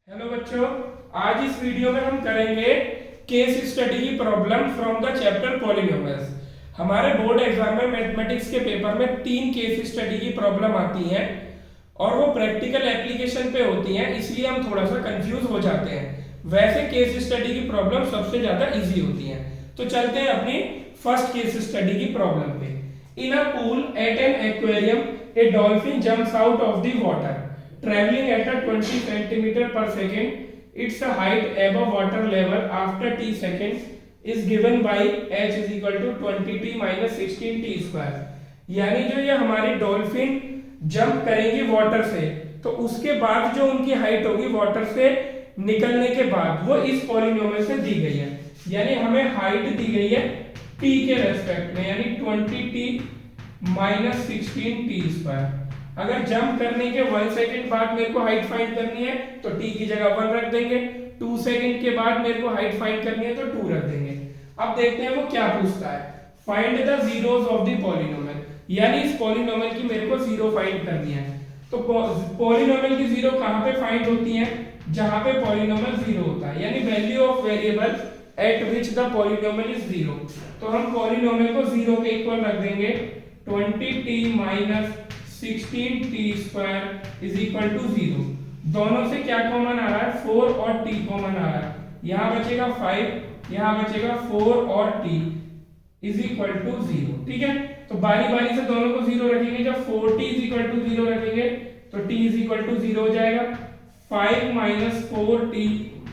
Hello बच्चों, आज इस वीडियो में हम करेंगे केस स्टडी की problem from the chapter polynomials. हमारे बोर्ड एग्जाम में मैथमेटिक्स के पेपर में 3 केस स्टडी की प्रॉब्लम आती हैं और वो प्रैक्टिकल एप्लीकेशन पे होती हैं, इसलिए हम थोड़ा सा कंफ्यूज हो जाते हैं। वैसे केस स्टडी की प्रॉब्लम सबसे ज्यादा इजी होती हैं। तो चलते हैं अपनी फर्स्ट केस स्टडी की प्रॉब्लम पे। In a pool at an aquarium a dolphin jumps out of the water traveling at a 20 centimeter per second. Its height above water level after t seconds is given by h is equal to 20t minus 16t square। यानी जो ये हमारी dolphin jump करेंगी water से, तो उसके बाद जो उनकी हाइट होगी वाटर से निकलने के बाद वो इस पॉलिनोमियल से दी गई है। यानी हमें हाइट दी गई है t के रेस्पेक्ट में, यानी 20t माइनस 16t स्क्वायर। अगर जंप करने के 1 सेकंड बाद मेरे को हाइट फाइंड करनी है तो t की जगह 1 रख देंगे। 2 सेकंड के बाद मेरे को हाइट फाइंड करनी है तो 2 रख देंगे। अब देखते हैं वो क्या पूछता है। Find the zeros of the polynomial, यानी इस पॉलिनोमियल की मेरे को जीरो फाइंड करनी है। तो पॉलिनोमियल की जीरो कहां पे फाइंड होती है? जहां पे पॉलिनोमियल जीरो होता है, यानी value of variable eight which the polynomial is zero. तो हम पॉलिनोमियल को जीरो के इक्वल रख देंगे। 20t minus 16t square is equal to 0। दोनों से क्या कॉमन आ रहा है? 4 और t कॉमन आ रहा है। यहां बचेगा 5, यहां बचेगा 4 और t इज इक्वल टू 0। ठीक है, तो बारी बारी से दोनों को 0 रखेंगे। जब 4t इज इक्वल टू 0 रखेंगे तो t इज इक्वल टू 0 हो जाएगा। 5 minus 4t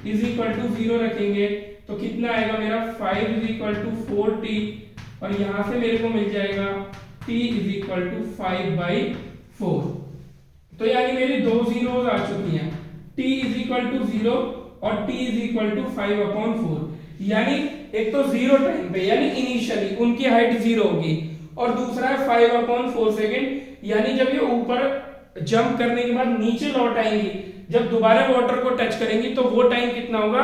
is equal to 0 रखेंगे तो कितना आएगा मेरा? 5 इज इक्वल टू 4t, और यहां से मेरे को मिल जाएगा t इज इक्वल टू 5/4। तो यानी मेरी दो जीरोस आ चुकी हैं, t इज इक्वल टू 0 और t इज इक्वल टू 5/4। यानी एक तो 0 टाइम पे यानी इनिशियली उनकी हाइट 0 होगी, और दूसरा है 5/4 सेकेंड, यानी जब ये ऊपर जंप करने के बाद नीचे लौट आएंगी, जब दोबारा वाटर को टच करेंगी तो वो टाइम कितना होगा?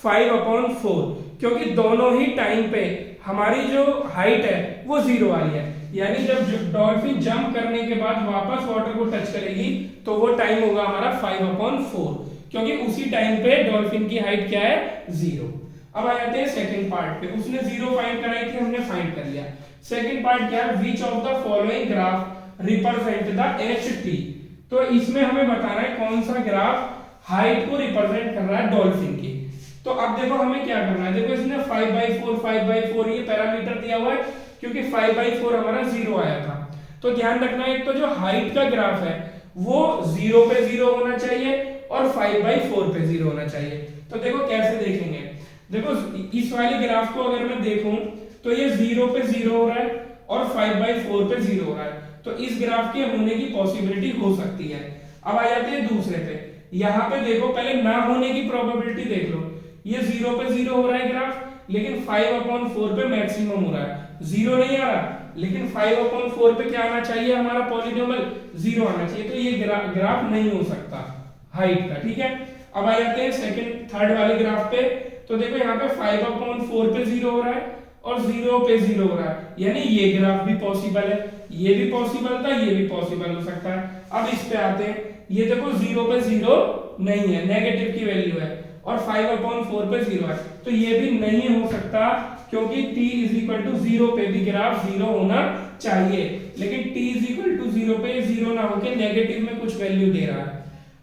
5/4, क्योंकि दोनों ही टाइम पे हमारी जो हाइट है वो 0 आ रही है। यानी जब डॉल्फिन जंप करने के बाद वापस वाटर को टच करेगी तो वो टाइम होगा हमारा 5/4, क्योंकि उसी टाइम पे डॉल्फिन की हाइट क्या है? 0। अब आ जाते हैं सेकंड पार्ट पे। उसने 0 फाइंड कराई थी, हमने फाइंड कर लिया। सेकंड पार्ट क्या है? Which of the following graph represent the ht। तो इसमें हमें बताना है कौन सा ग्राफ हाइट को रिप्रेजेंट कर रहा है डॉल्फिन की। तो अब देखो हमें क्या करना है। देखो इसने 5/4 ये पैरामीटर दिया हुआ है, क्योंकि 5/4 हमारा 0 आया था। तो ध्यान रखना है, एक तो जो हाइट का ग्राफ है वो 0 पे 0 होना चाहिए और 5/4 पे 0 होना चाहिए। तो देखो कैसे देखेंगे। देखो इस वाले ग्राफ को अगर मैं देखूं तो ये 0 पे 0 हो रहा है और 5/4 पे 0 हो रहा है, तो इस ग्राफ के होने की पॉसिबिलिटी हो सकती है। अब आ जाते हैं दूसरे पे। यहां पे देखो, पहले ना होने की प्रोबेबिलिटी देख लो। ये 0 पे 0 हो रहा है ग्राफ, लेकिन 5/4 पे मैक्सिमम हो रहा है। 0 नहीं आ रहा, लेकिन 5/4 पे क्या आना चाहिए? हमारा पॉलिनोमियल 0 आना चाहिए। तो ये ग्राफ नहीं हो सकता हाइट का। ठीक है, अब आ जाते हैं सेकंड थर्ड वाले ग्राफ पे। तो देखो यहाँ पे 5/4 पे 0 हो रहा है और 0 पे 0 हो रहा है, यानी ये ग्राफ भी पॉसिबल है। ये भी पॉसिबल था, ये भी पॉसिबल हो सकता है। अब इस पे आते हैं। ये देखो 0 पे 0 नहीं है, नेगेटिव की वैल्यू है, और 5/4 पे 0 है, तो ये भी नहीं हो सकता, क्योंकि t इज इक्वल टू 0 पे भी ग्राफ 0 होना चाहिए। लेकिन t इज इक्वल टू 0 पे 0 ना होके नेगेटिव में कुछ वैल्यू दे रहा है।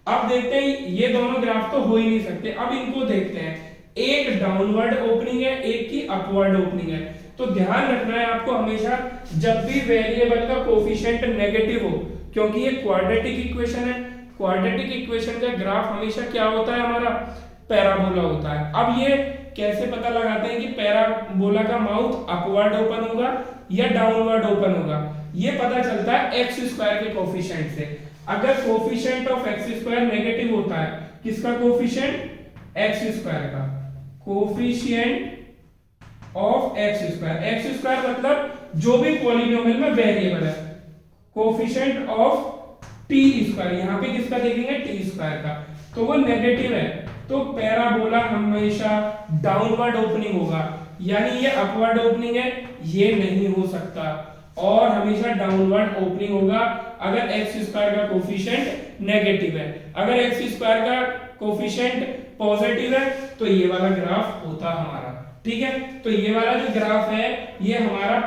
अब देखते हैं, ये दोनों ग्राफ तो हो ही नहीं सकते। अब इनको देखते हैं। एक डाउनवर्ड ओपनिंग है, एक की अपवर्ड ओपनिंग है। तो ध्यान रखना है आपको हमेशा, जब भी वेरिएबल का कोफिशिएंट नेगेटिव हो, क्योंकि ये क्वाड्रेटिक इक्वेशन है, क्वाड्रेटिक इक्वेशन का ग्राफ हमेशा क्या होता है? हमारा पैराबोला होता है। अब ये कैसे पता लगाते हैं कि पैराबोला का माउथ अपवर्ड ओपन होगा या डाउनवर्ड ओपन होगा? ये पता चलता है एक्स स्क्वायर के कोफिशिएंट से। अगर coefficient of x square negative होता है, किसका कोफिशिएंट? एक्स स्क्वायर का coefficient of x square. X square मतलब जो भी पॉलिनोमियल में वेरिएबल है। कोफिशिएंट ऑफ टी स्क्वायर, यहां पे किसका देखेंगे? टी स्क्वायर का, तो वो नेगेटिव है, तो पैराबोला हमेशा डाउनवर्ड ओपनिंग होगा। यानी ये अपवर्ड ओपनिंग है, ये नहीं हो सकता, और हमेशा डाउनवर्ड ओपनिंग होगा अगर एक्स स्क्वायर का कोफिशिएंट नेगेटिव है। अगर एक्स स्क्वायर का कोफिशिएंट पॉजिटिव है तो ये वाला ग्राफ होता हमारा, ठीक है। तो ये वाला जो ग्राफ है ये हमारा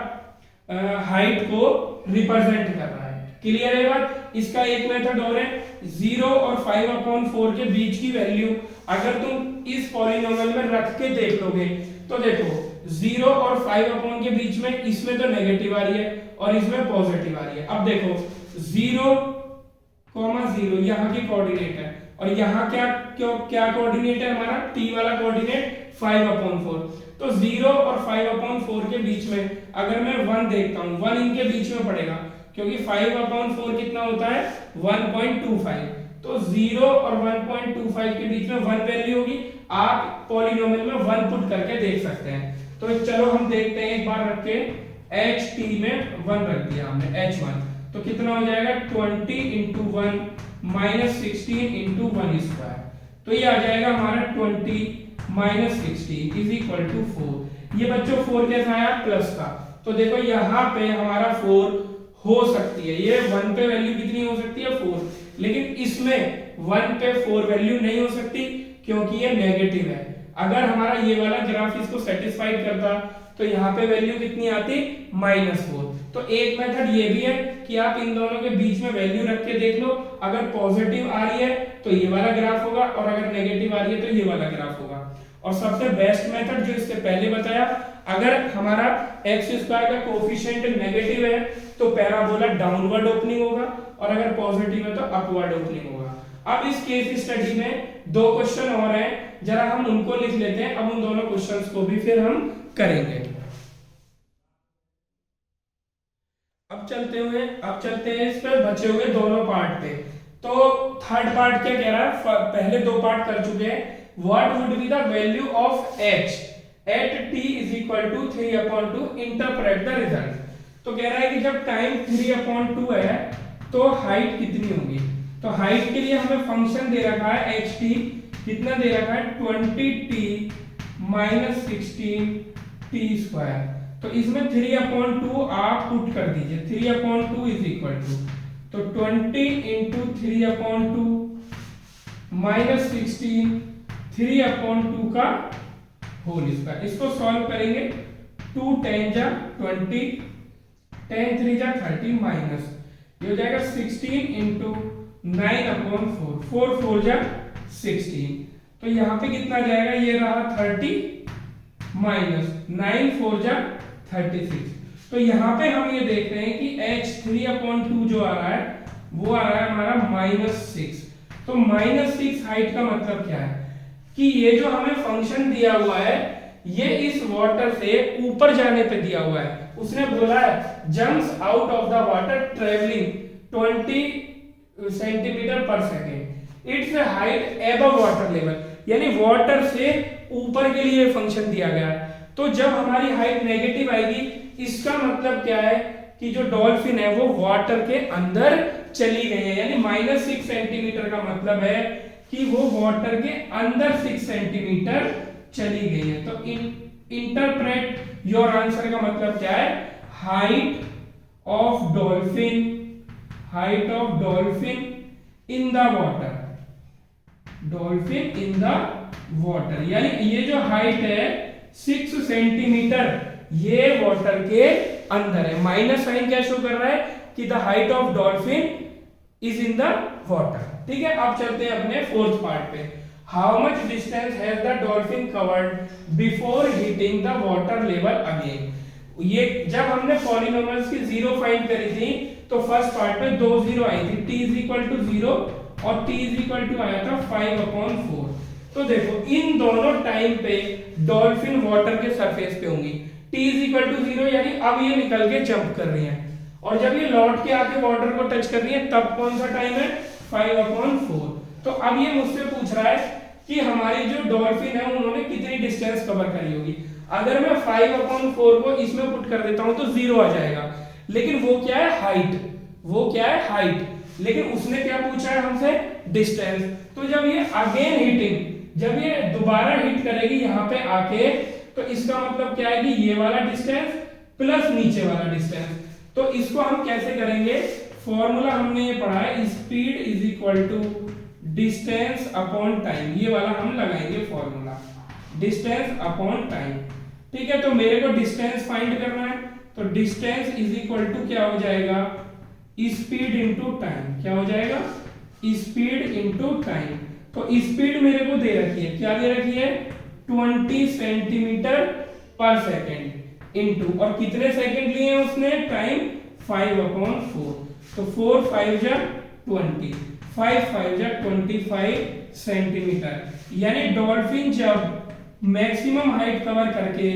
हाइट को रिप्रेजेंट कर रहा है। क्लियर है बात। इसका एक मेथड और है, 0 और 5/4 के बीच की वैल्यू अगर तुम इस पॉलिनोमियल में रख के देख लोगे तो देखो 0 और 5 के बीच में इसमें तो नेगेटिव आ रही है और इसमें पॉजिटिव आ रही है। अब देखो 0, 0 यहाँ की कोऑर्डिनेट है और यहाँ क्या कोऑर्डिनेट है हमारा, t वाला कोऑर्डिनेट 5/4। तो 0 और 5/4 के बीच में अगर मैं 1 देखता हूँ, 1 इनके बीच में पड़ेगा क्योंकि 5/4 कितना होता है 1.25। तो 0 और 1.25 के बीच में 1 वैल्यू होगी। आप पॉलिनोमियल में 1 पुट करके देख सकते हैं। तो चलो हम देखते हैं, एक बार रख के ht में 1 रख दिया हमने, h1 तो कितना हो जाएगा 20 into 1 minus 16 into 1 स्क्वायर। तो ये आ जाएगा हमारा 20 minus 16 is equal to 4। ये बच्चों 4 कैसा आया, प्लस का। तो देखो यहाँ पे हमारा 4 हो सकती है, ये 1 पे वैल्यू कितनी हो सकती है 4, लेकिन इसमें 1 पे 4 वैल्यू नहीं हो सकती क्योंकि ये नेगेटिव है। अगर हमारा ये वाला ग्राफ इसको सेटिस्फाइड करता तो यहाँ पे वैल्यू कितनी आती -4। तो एक मेथड ये भी है कि आप इन दोनों के बीच में वैल्यू रख के देख लो, अगर पॉजिटिव आ रही है तो ये वाला ग्राफ होगा और अगर नेगेटिव आ रही है तो ये वाला ग्राफ होगा। और सबसे बेस्ट मेथड जो इससे पहले बताया, अगर हमारा x² का कोफिशिएंट नेगेटिव है तो पैराबोला डाउनवर्ड ओपनिंग होगा और अगर पॉजिटिव है तो अपवर्ड ओपनिंग होगा। अब इस केस स्टडी में 2 क्वेश्चन और हैं, जरा हम उनको लिख लेते हैं। अब उन दोनों क्वेश्चंस को भी फिर हम करेंगे। अब चलते हैं इस पे बचे हुए दोनों पार्ट पे। तो थर्ड पार्ट क्या कह रहा है, पहले 2 पार्ट कर चुके हैं। What would be the value of h at t is equal to 3/2, interpret the result. तो कह रहा है कि जब टाइम 3/2 है तो हाइट कितनी होगी। तो हाइट के लिए हमें फंक्शन दे रखा है ht, कितना दे रखा है 20t minus 16t स्क्वायर। तो इसमें 3/2 आप पुट कर दीजिए, 3/2 इज इक्वल टू, तो 20 into 3/2 minus 16 3/2 का होल स्क्वायर। इसको सॉल्व करेंगे, 2 10 जा 20, 10 3 जा 30 माइनस ये हो जाएगा 16 into 9/4, 4 4 जा 16। तो यहाँ पे कितना जाएगा, ये रहा 30 माइनस 9 4 जा 36। तो यहाँ पे हम ये देख रहे हैं कि h 3/2 जो आ रहा है वो आ रहा है हमारा -6। तो -6 हाइट का मतलब क्या है कि ये जो हमें फंक्शन दिया हुआ है ये इस वाटर से ऊपर जाने पे दिया हुआ है। उसने बोला है jumps out of the water travelling 20 centimetre per second, its height above water level, यानी वाटर से ऊपर के लिए फंक्शन दिया गया है। तो जब हमारी हाइट नेगेटिव आएगी इसका मतलब क्या है कि जो डॉल्फिन है वो वाटर के अंदर चली गई है, यानी -6 सेंटीमीटर का मतलब है कि वो वाटर के अंदर 6 सेंटीमीटर चली गई है। तो इंटरप्रेट योर आंसर का मतलब क्या है, height of dolphin in the water, dolphin in the water, यानी ये जो हाइट है 6 सेंटीमीटर ये वाटर के अंदर है। माइनस साइन क्या शो कर रहा है कि the height of dolphin is in the water. ठीक है, अब चलते हैं अपने 4th पार्ट पे। How much distance has the dolphin covered before hitting the water level again. ये जब हमने पॉलिनोमियल्स की जीरो फाइंड करी थी तो फर्स्ट पार्ट में 2 जीरो आई थी, t इज इक्वल टू 0 और t इज इक्वल टू आया था 5/4। तो देखो इन दोनों टाइम पे डॉल्फिन वाटर के सरफेस पे होंगी, t इज इक्वल टू 0 यानी अब ये निकल के जंप कर रही हैं और जब ये लौट के आके वाटर को टच कर रही है तब कौन सा टाइम है 5/4। तो अब ये मुझसे पूछ रहा है कि हमारी जो डॉल्फिन है उन्होंने कितनी डिस्टेंस कवर करी होगी। अगर मैं 5/4 को इसमें पुट कर देता हूं तो 0 आ जाएगा, लेकिन वो क्या है हाइट, लेकिन उसने क्या पूछा है हमसे डिस्टेंस। तो जब ये अगेन हिटिंग, जब ये दोबारा हिट करेगी यहाँ पे आके तो इसका मतलब क्या है कि ये वाला डिस्टेंस प्लस नीचे वाला डिस्टेंस। तो इसको हम कैसे करेंगे, फॉर्मूला हमने ये पढ़ा है, speed is equal to distance upon time, ये वाला हम लगाएंगे फॉर्मूला, डिस्टेंस अपॉन टाइम। ठीक है, तो मेरे को डिस्टेंस फाइंड करना है, तो डिस्टेंस इज इक्वल टू क्या हो जाएगा, स्पीड इनटू टाइम। क्या हो जाएगा, स्पीड इनटू टाइम। तो स्पीड मेरे को दे रखी है, क्या दे रखी है, 20 सेंटीमीटर पर सेकेंड इनटू, और कितने सेकंड लिए हैं उसने, टाइम 5/4। तो 4 5 जा 20, 5 5 जा 25 सेंटीमीटर। यानी डॉल्फिन जब मैक्सिमम हाइट कवर करके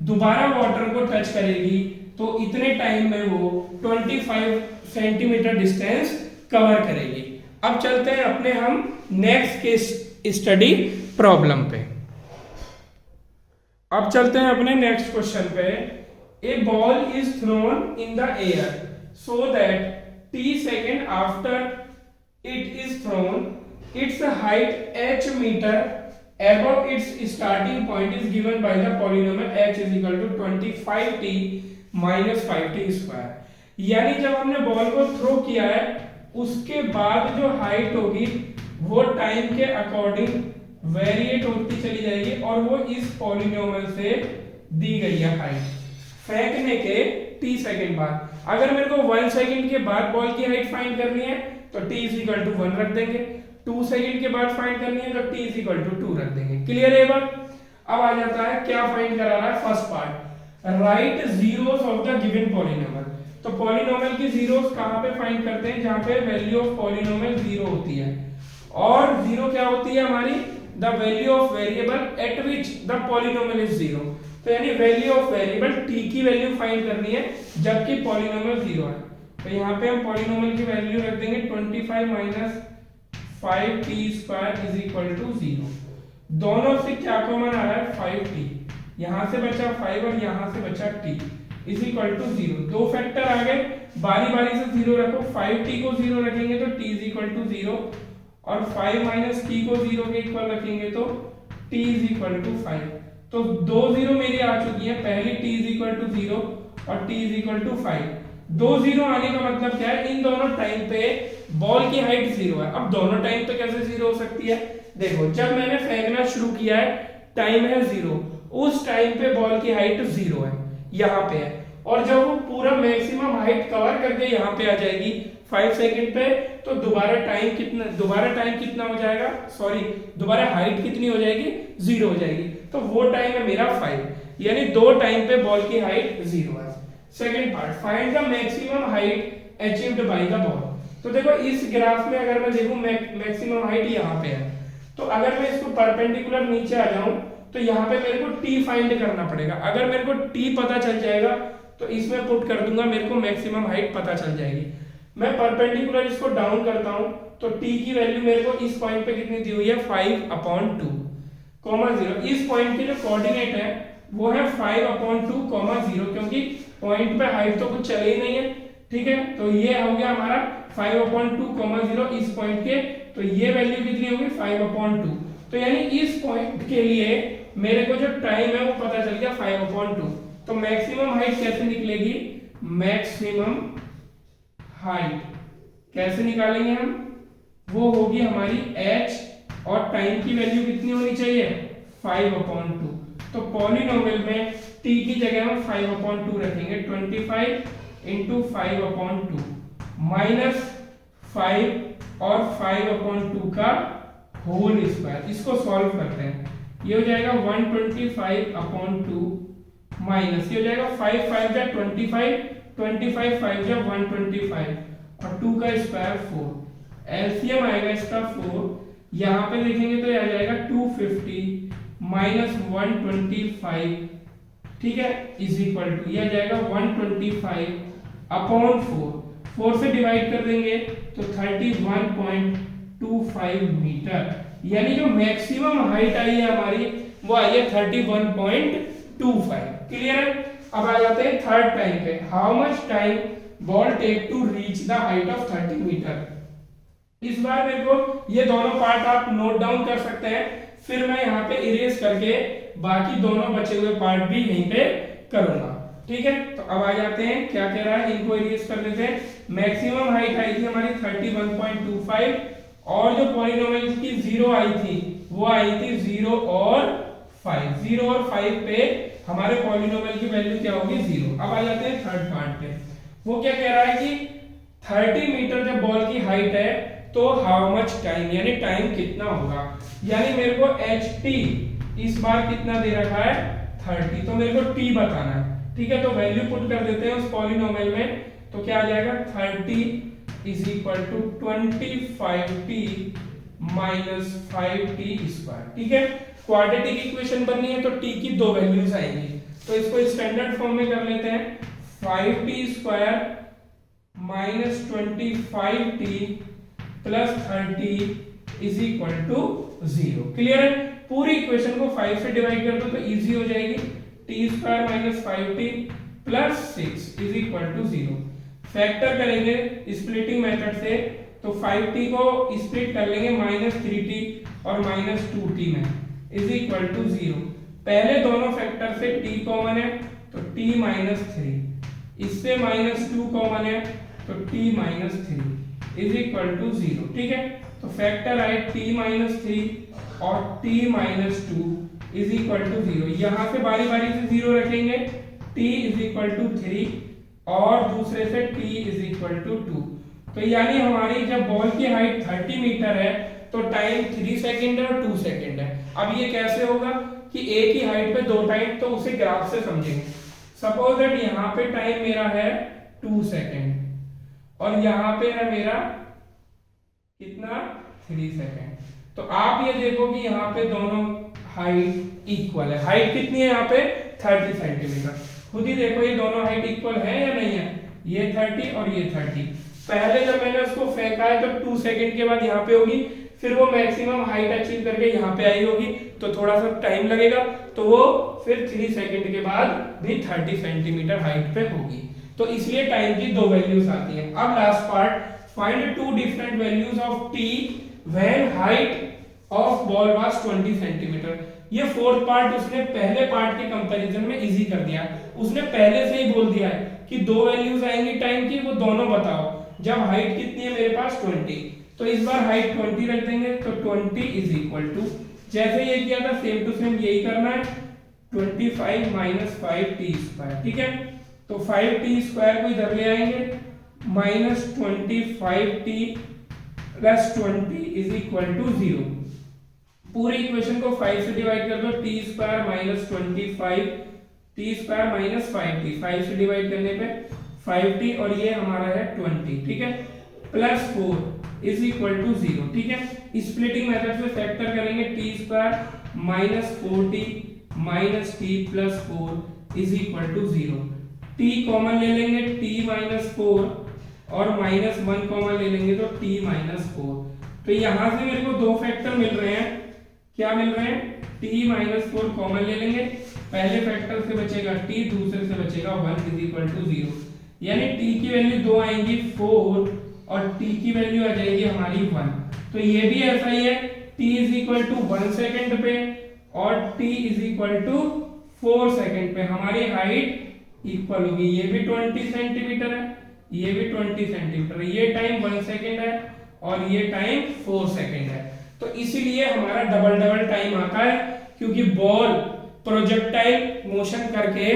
दोबारा वाटर को टच करेगी तो इतने टाइम में वो 25 सेंटीमीटर डिस्टेंस कवर करेगी। अब चलते हैं अपने हम नेक्स्ट के स्टडी प्रॉब्लम पे। अब चलते हैं अपने नेक्स्ट क्वेश्चन पे। A ball is thrown in the air so that t second after it is thrown, its height h metre above its starting point is given by the polynomial h is equal to 25t minus 5t square। यानी जब हमने ball को throw किया है उसके बाद जो height होगी वो टाइम के अकॉर्डिंग वेरिएट होती चली जाएगी और वो इस पॉलिनोमियल से दी गई है हाइट फेंकने के t सेकंड बाद। अगर मेरे को 1 सेकंड के बाद बॉल की हाइट फाइंड करनी है तो t इज इक्वल टू 1 रख देंगे, 2 सेकंड के बाद फाइंड करनी है तो t इज इक्वल टू 2 रख देंगे। क्लियर है बात। अब आ जाता है क्या फाइंड करा रहा है, first part, right zeros of the given polynomial. तो पॉलिनोमियल की जीरोस कहां पे फाइंड करते हैं, जहां पे वैल्यू ऑफ पॉलिनोमियल 0 होती है, और 0 क्या होती है हमारी, the value of variable eight which the polynomial is 0। तो यानी वैल्यू ऑफ वेरिएबल t की वैल्यू फाइंड करनी है जबकि पॉलिनोमियल 0 है। तो यहाँ पे हम पॉलिनोमियल की वैल्यू रख देंगे 25 minus 5t square is equal to 0। दोनों से क्या कॉमन आ रहा है, 5t, यहां से बचा 5 और यहां से बचा t इज इक्वल टू 0। दो फैक्टर आ गए, बारी बारी से 0 रखो, 5t को 0 रखेंगे तो t इज इक्वल टू 0, और 5 माइनस t को 0 के इक्वल रखेंगे तो t इज इक्वल टू 5। तो दो 0 मेरी आ चुकी है, पहली t इज इक्वल टू 0 और t इज इक्वल टू 5। दो 0 आने का मतलब क्या है, इन दोनों टाइम पे बॉल की हाइट 0 है। अब दोनों टाइम पे कैसे 0 हो सकती है, देखो जब मैंने फेंकना शुरू किया है टाइम है 0, उस टाइम पे बॉल की हाइट 0 है, यहाँ पे है, और जब वो पूरा मैक्सिमम हाइट कवर करके यहाँ पे आ जाएगी 5 सेकंड पे तो दोबारा टाइम कितना हो जाएगा, सॉरी दोबारा हाइट कितनी हो जाएगी, 0 हो जाएगी। तो वो टाइम है मेरा 5, यानी दो टाइम पे बॉल की हाइट 0 है। Second part, find the maximum height achieved by the ball. तो देखो इस ग्राफ में अगर मैं देखूं मैक्सिमम हाइट यहाँ पे है, तो अगर मैं इसको परपेंडिकुलर नीचे आ जाऊं तो यहाँ पे मेरे को t फाइंड करना पड़ेगा। अगर मेरे को t पता चल जाएगा तो इसमें पुट कर दूंगा, मेरे को मैक्सिमम हाइट पता चल जाएगी। मैं परपेंडिकुलर इसको डाउन करता हूं तो t की वैल्यू मेरे को इस पॉइंट पे कितनी दी हुई है, 5/2, 0। इस पॉइंट के जो कोऑर्डिनेट है वो है 5/2, 0, क्योंकि पॉइंट पे हाइट तो कुछ चले ही नहीं है, ठीक है। तो ये हो गया हमारा 5/2, 0 इस पॉइंट के, तो ये वैल्यू कितनी होगी, 5/2। तो यानी इस पॉइंट के लिए मेरे को जो टाइम है वो पता चल गया 5/2। तो मैक्सिमम हाइट कैसे निकलेगी, मैक्सिमम हाइट कैसे निकालेंगे हम, वो होगी हमारी h, और टाइम की वैल्यू कितनी होनी चाहिए, 5/2। तो पॉलिनोमियल में t की जगह हम 5/2 रखेंगे, 25 इंटू 5/2 माइनस 5 और 5/2 का होल स्क्वायर। इसको सॉल्व करते हैं, ये हो जाएगा 125/2 माइनस ये हो जाएगा 5 5 जा 25, 25 5 जा 125 और 2 का स्क्वायर 4, एलसीएम आएगा इसका 4, यहाँ पे देखेंगे तो ये आ जाएगा 250 माइनस 125, ठीक है, इज इक्वल टू ये आ जाएगा 125/4, 4 से डिवाइड कर देंगे तो 31.25 मीटर। यानी जो मैक्सिमम हाइट आई है हमारी वो आई है 31.25। क्लियर है। अब आ जाते हैं थर्ड टाइम पे, how much time ball take to reach the height of 30 metre. इस बार मेरे को ये दोनों पार्ट आप नोट डाउन कर सकते हैं, फिर मैं यहाँ पे इरेज करके बाकी दोनों बचे हुए पार्ट भी यहीं पे करूंगा, ठीक है। तो अब आ जाते हैं, क्या कह रहा है, इनको इरेज कर लेते हैं। मैक्सिमम हाइट आई थी हमारी 31.25 और जो पॉलिनोमियल की 0 आई थी वो आई थी 0 और 5। 0 और 5 पे हमारे पॉलिनोमियल की वैल्यू क्या होगी 0। अब आ जाते हैं थर्ड पार्ट पे। वो क्या कह रहा है कि 30 मीटर जब बॉल की हाइट है तो हाउ मच टाइम, यानी टाइम कितना होगा। यानी मेरे को ht इस बार कितना दे रखा है 30, तो मेरे को t बताना है। ठीक है, तो वैल्यू पुट कर देते हैं उस पॉलिनोमियल में, तो क्या आ जाएगा 30 is equal to 25t minus 5t square. ठीक है, क्वाड्रेटिक इक्वेशन बननी है तो t की दो वैल्यूज आएंगी, तो इसको स्टैंडर्ड फॉर्म में कर लेते हैं। 5t square minus 25t plus 30 is equal to 0। Clear है, पूरी इक्वेशन को 5 से डिवाइड कर दो तो इजी हो जाएगी। t square minus 5t plus 6 is equal to 0। Factor करेंगे स्प्लिटिंग मेथड से, तो 5t को स्प्लिट कर लेंगे माइनस 3t और माइनस 2t में, इज इक्वल टू 0। पहले दोनों फैक्टर से t कॉमन है तो t माइनस 3, इससे माइनस 2 कॉमन है तो t minus 3 is equal to 0। ठीक है, तो फैक्टर आए t माइनस 3 और t minus 2 is equal to 0। यहां से बारी बारी से 0 रखेंगे, t इज इक्वल टू 3 और दूसरे से t इज इक्वल टू 2। तो यानी हमारी जब बॉल की हाइट 30 मीटर है तो टाइम 3 सेकंड है और 2 सेकंड है। अब ये कैसे होगा कि एक ही हाइट पे दो टाइम, तो उसे ग्राफ से समझेंगे। सपोज दैट यहाँ पे टाइम मेरा है 2 सेकंड और यहाँ पे है मेरा कितना 3 सेकंड। तो आप ये देखो कि यहाँ पे दोनों हाइट इक्वल है। हाइट कितनी है यहाँ पे 30 सेंटीमीटर। खुद ही देखो ये दोनों हाइट इक्वल है या नहीं है, ये 30 और ये 30। पहले जब मैंने उसको फेंका है तो 2 सेकंड के बाद यहाँ पे होगी, फिर वो मैक्सिमम हाइट अचीव करके यहाँ पे आई होगी, तो थोड़ा सा टाइम लगेगा, तो वो फिर 3 सेकंड के बाद भी 30 सेंटीमीटर हाइट पे होगी। तो इसलिए टाइम की दो वैल्यूज आती हैं। अब last part, find two different values of t when height of ball was 20 centimetre. ये फोर्थ पार्ट उसने पहले पार्ट के कंपैरिजन में इजी कर दिया। उसने पहले से ही बोल दिया है कि दो वैल्यूज आएंगी टाइम की, वो दोनों बताओ। जब हाइट कितनी है मेरे पास 20, तो इस बार हाइट 20 रख देंगे, तो 20 इज इक्वल टू, जैसे ये किया था सेम टू सेम यही करना है, 25 माइनस 5t स्क्वायर। ठीक है, तो 5t स्क्वायर को इधर ले आएंगे, minus 25t plus 20 is equal to 0। पूरी इक्वेशन को 5 से डिवाइड कर दो, t square minus 25 t square minus 5t, 5 से डिवाइड करने पे 5t और ये हमारा है 20। ठीक है, प्लस 4 इज इक्वल टू 0। ठीक है, स्प्लिटिंग मेथड से फैक्टर करेंगे, t square minus 4t minus t plus 4 is equal to 0। t common ले लेंगे, t माइनस 4 और माइनस 1 कॉमन ले लेंगे तो t माइनस 4। तो यहां से मेरे को दो फैक्टर मिल रहे हैं। क्या मिल रहे हैं, t माइनस 4 कॉमन ले लेंगे, पहले फैक्टर से बचेगा t, दूसरे से बचेगा 1 इज इक्वल टू 0। यानी t की वैल्यू 2 आएंगी 4 और t की वैल्यू आ जाएगी हमारी 1। तो ये भी ऐसा ही है, t is equal to 1 second पे और t is equal to 4 second पे हमारी हाइट इक्वल होगी। ये भी 20 सेंटीमीटर है, ये भी 20 सेंटीमीटर है। ये टाइम 1 सेकंड है और ये टाइम 4 सेकंड है। तो इसीलिए हमारा डबल डबल टाइम आता है, क्योंकि बॉल प्रोजेक्टाइल मोशन करके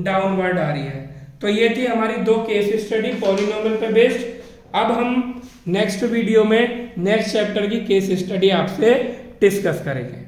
डाउनवर्ड आ रही है। तो ये थी हमारी दो केस स्टडी पॉलिनोमियल पे बेस्ड। अब हम नेक्स्ट वीडियो में नेक्स्ट चैप्टर की केस स्टडी आपसे डिस्कस करेंगे।